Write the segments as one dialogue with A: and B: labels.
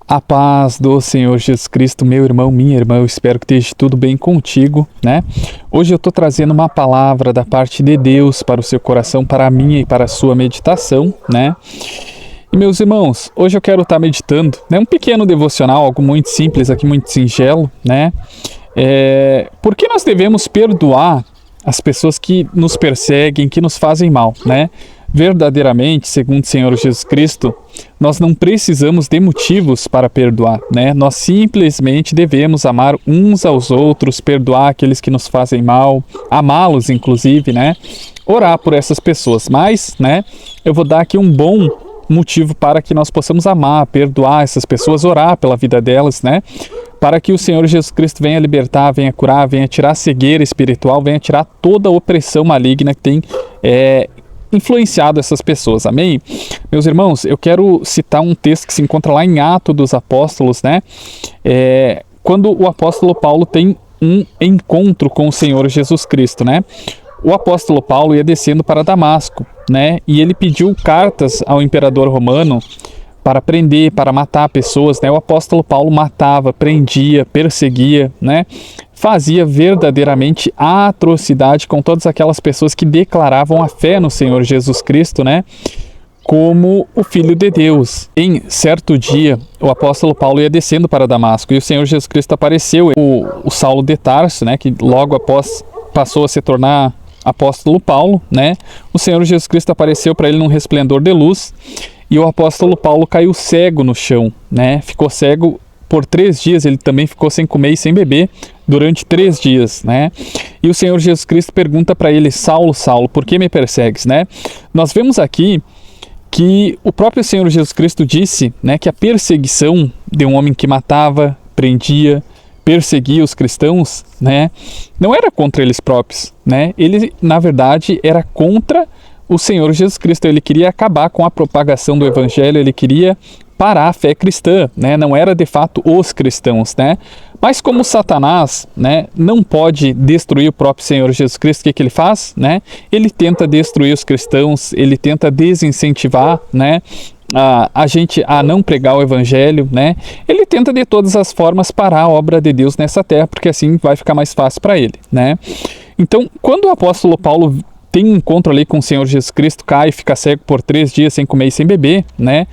A: A paz do Senhor Jesus Cristo, meu irmão, minha irmã, eu espero que esteja tudo bem contigo, né? Hoje eu estou trazendo uma palavra da parte de Deus para o seu coração, para a minha e para a sua meditação, né? E meus irmãos, hoje eu quero estar meditando, né? Um pequeno devocional, algo muito simples aqui, muito singelo, né? Por que nós devemos perdoar as pessoas que nos perseguem, que nos fazem mal, né? Verdadeiramente, segundo o Senhor Jesus Cristo, nós não precisamos de motivos para perdoar, né? Nós simplesmente devemos amar uns aos outros, perdoar aqueles que nos fazem mal, amá-los inclusive, né? Orar por essas pessoas, mas, né? Eu vou dar aqui um bom motivo para que nós possamos amar, perdoar essas pessoas, orar pela vida delas, né? Para que o Senhor Jesus Cristo venha libertar, venha curar, venha tirar a cegueira espiritual, venha tirar toda a opressão maligna que tem influenciado essas pessoas, amém? Meus irmãos, eu quero citar um texto que se encontra lá em Atos dos Apóstolos, né? Quando o apóstolo Paulo tem um encontro com o Senhor Jesus Cristo, né? O apóstolo Paulo ia descendo para Damasco, né? E ele pediu cartas ao imperador romano para prender, para matar pessoas, né? O apóstolo Paulo matava, prendia, perseguia, né? Fazia verdadeiramente a atrocidade com todas aquelas pessoas que declaravam a fé no Senhor Jesus Cristo, né? Como o Filho de Deus. Em certo dia, o apóstolo Paulo ia descendo para Damasco e o Senhor Jesus Cristo apareceu. O Saulo de Tarso, né? Que logo após passou a se tornar apóstolo Paulo, né? O Senhor Jesus Cristo apareceu para ele num resplendor de luz e o apóstolo Paulo caiu cego no chão, né? Ficou cego por 3 dias, ele também ficou sem comer e sem beber durante 3 dias, né? E o Senhor Jesus Cristo pergunta para ele: Saulo, Saulo, por que me persegues, né? Nós vemos aqui que o próprio Senhor Jesus Cristo disse, né, que a perseguição de um homem que matava, prendia, perseguia os cristãos, né, não era contra eles próprios, né? Ele, na verdade, era contra o Senhor Jesus Cristo. Ele queria acabar com a propagação do evangelho, ele queria parar a fé cristã, né? Não era de fato os cristãos, né? Mas como Satanás, né, não pode destruir o próprio Senhor Jesus Cristo, o que ele faz, né? Ele tenta destruir os cristãos, ele tenta desincentivar, né, a gente a não pregar o evangelho, né? Ele tenta de todas as formas parar a obra de Deus nessa terra, porque assim vai ficar mais fácil para ele, né? Então, quando o apóstolo Paulo tem um encontro ali com o Senhor Jesus Cristo, cai e fica cego por 3 dias sem comer e sem beber, né?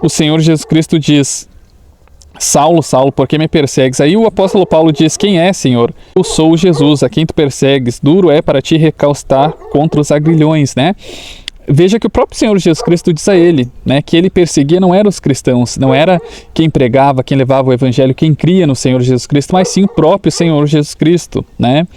A: O Senhor Jesus Cristo diz: Saulo, Saulo, por que me persegues? Aí o apóstolo Paulo diz: quem é, Senhor? Eu sou Jesus, a quem tu persegues. Duro é para ti recaustar contra os agrilhões, né? Veja que o próprio Senhor Jesus Cristo diz a ele, né, que ele perseguia não eram os cristãos, não era quem pregava, quem levava o evangelho, quem cria no Senhor Jesus Cristo, mas sim o próprio Senhor Jesus Cristo, né?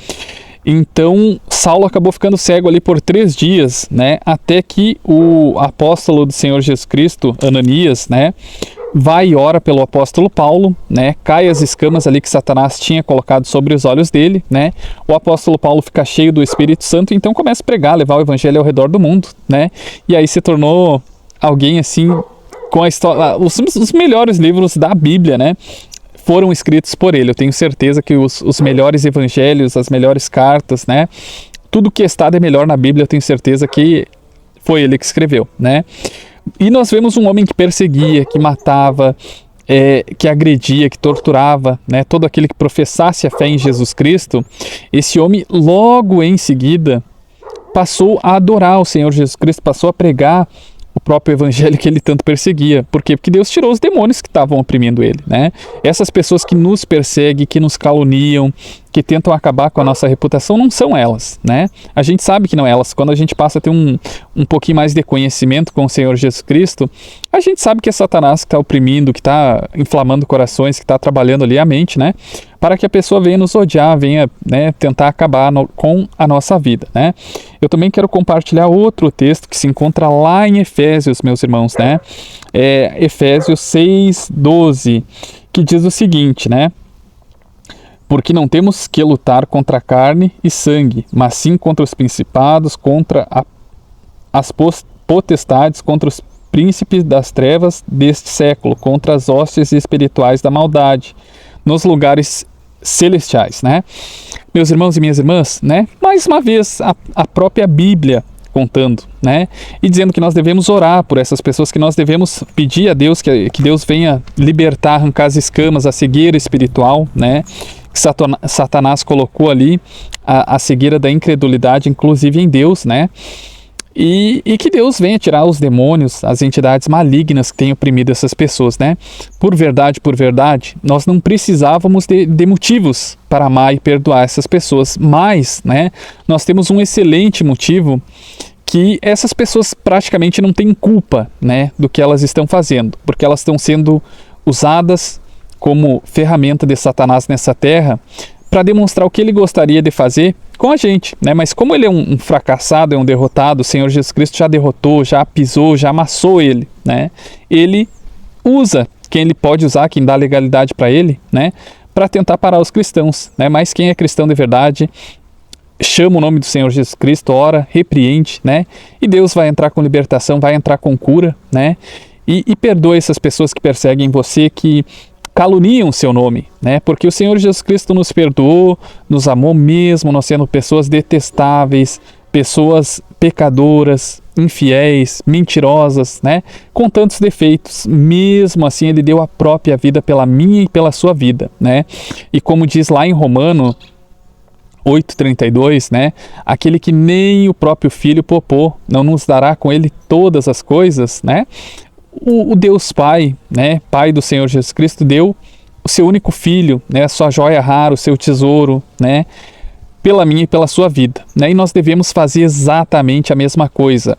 A: Então, Saulo acabou ficando cego ali por 3 dias, né? Até que o apóstolo do Senhor Jesus Cristo, Ananias, né, vai e ora pelo apóstolo Paulo, né? Cai as escamas ali que Satanás tinha colocado sobre os olhos dele, né? O apóstolo Paulo fica cheio do Espírito Santo, então começa a pregar, levar o evangelho ao redor do mundo, né? E aí se tornou alguém assim com a história, os melhores livros da Bíblia, né, foram escritos por ele. Eu tenho certeza que os melhores evangelhos, as melhores cartas, né, tudo que está de melhor na Bíblia, eu tenho certeza que foi ele que escreveu, né? E nós vemos um homem que perseguia, que matava, que agredia, que torturava, né, todo aquele que professasse a fé em Jesus Cristo. Esse homem, logo em seguida, passou a adorar o Senhor Jesus Cristo, passou a pregar o próprio evangelho que ele tanto perseguia. Por quê? Porque Deus tirou os demônios que estavam oprimindo ele, né? Essas pessoas que nos perseguem, que nos caluniam, que tentam acabar com a nossa reputação, não são elas, né? A gente sabe que não é elas. Quando a gente passa a ter um pouquinho mais de conhecimento com o Senhor Jesus Cristo, a gente sabe que é Satanás que está oprimindo, que está inflamando corações, que está trabalhando ali a mente, né? Para que a pessoa venha nos odiar, venha, né, tentar acabar com a nossa vida, né? Eu também quero compartilhar outro texto que se encontra lá em Efésios, meus irmãos, né? Efésios 6:12, que diz o seguinte, né? Porque não temos que lutar contra carne e sangue, mas sim contra os principados, contra as potestades, contra os príncipes das trevas deste século, contra as hostes espirituais da maldade, nos lugares celestiais, né? Meus irmãos e minhas irmãs, né? Mais uma vez, a própria Bíblia contando, né? E dizendo que nós devemos orar por essas pessoas, que nós devemos pedir a Deus que Deus venha libertar, arrancar as escamas, a cegueira espiritual, né? Que Satanás colocou ali, a cegueira da incredulidade, inclusive em Deus, né? E que Deus venha tirar os demônios, as entidades malignas que têm oprimido essas pessoas, né? Por verdade, nós não precisávamos de motivos para amar e perdoar essas pessoas, mas, né, nós temos um excelente motivo, que essas pessoas praticamente não têm culpa, né, do que elas estão fazendo, porque elas estão sendo usadas como ferramenta de Satanás nessa terra para demonstrar o que ele gostaria de fazer com a gente, né? Mas como ele é um fracassado, é um derrotado, o Senhor Jesus Cristo já derrotou, já pisou, já amassou ele, né? Ele usa quem ele pode usar, quem dá legalidade para ele, né? Para tentar parar os cristãos, né? Mas quem é cristão de verdade chama o nome do Senhor Jesus Cristo, ora, repreende, né? E Deus vai entrar com libertação, vai entrar com cura, né? E perdoa essas pessoas que perseguem você, que caluniam o seu nome, né? Porque o Senhor Jesus Cristo nos perdoou, nos amou mesmo, nós sendo pessoas detestáveis, pessoas pecadoras, infiéis, mentirosas, né? Com tantos defeitos. Mesmo assim, ele deu a própria vida pela minha e pela sua vida, né? E como diz lá em Romano 8:32, né? Aquele que nem o próprio Filho poupou, não nos dará com ele todas as coisas, né? O Deus Pai, né, Pai do Senhor Jesus Cristo, deu o seu único filho, né, a sua joia rara, o seu tesouro, né, pela minha e pela sua vida, né, e nós devemos fazer exatamente a mesma coisa.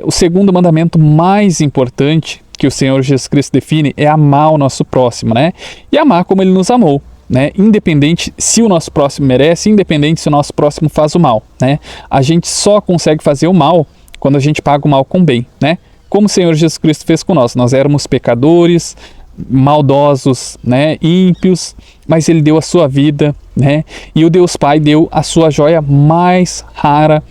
A: O segundo mandamento mais importante que o Senhor Jesus Cristo define é amar o nosso próximo, né, e amar como ele nos amou, né, independente se o nosso próximo merece, independente se o nosso próximo faz o mal, né, a gente só consegue fazer o mal quando a gente paga o mal com o bem, né. Como o Senhor Jesus Cristo fez com nós. Nós éramos pecadores, maldosos, né, ímpios, mas ele deu a sua vida, né, e o Deus Pai deu a sua joia mais rara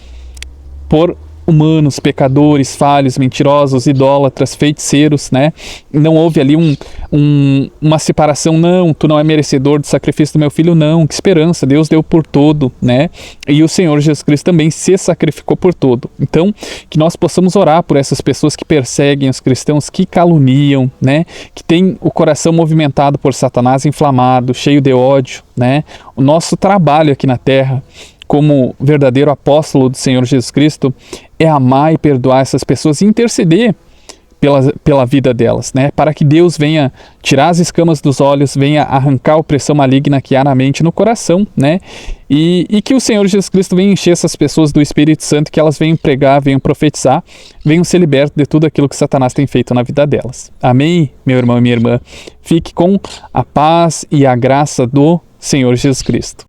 A: por humanos, pecadores, falhos, mentirosos, idólatras, feiticeiros, né? Não houve ali uma separação, não, tu não é merecedor do sacrifício do meu filho, não, que esperança, Deus deu por todo, né? E o Senhor Jesus Cristo também se sacrificou por todo. Então, que nós possamos orar por essas pessoas que perseguem os cristãos, que caluniam, né? Que tem o coração movimentado por Satanás, inflamado, cheio de ódio, né? O nosso trabalho aqui na terra, como verdadeiro apóstolo do Senhor Jesus Cristo, é amar e perdoar essas pessoas e interceder pela vida delas, né? Para que Deus venha tirar as escamas dos olhos, venha arrancar a opressão maligna que há na mente e no coração, né? E que o Senhor Jesus Cristo venha encher essas pessoas do Espírito Santo, que elas venham pregar, venham profetizar, venham ser libertas de tudo aquilo que Satanás tem feito na vida delas. Amém, meu irmão e minha irmã? Fique com a paz e a graça do Senhor Jesus Cristo.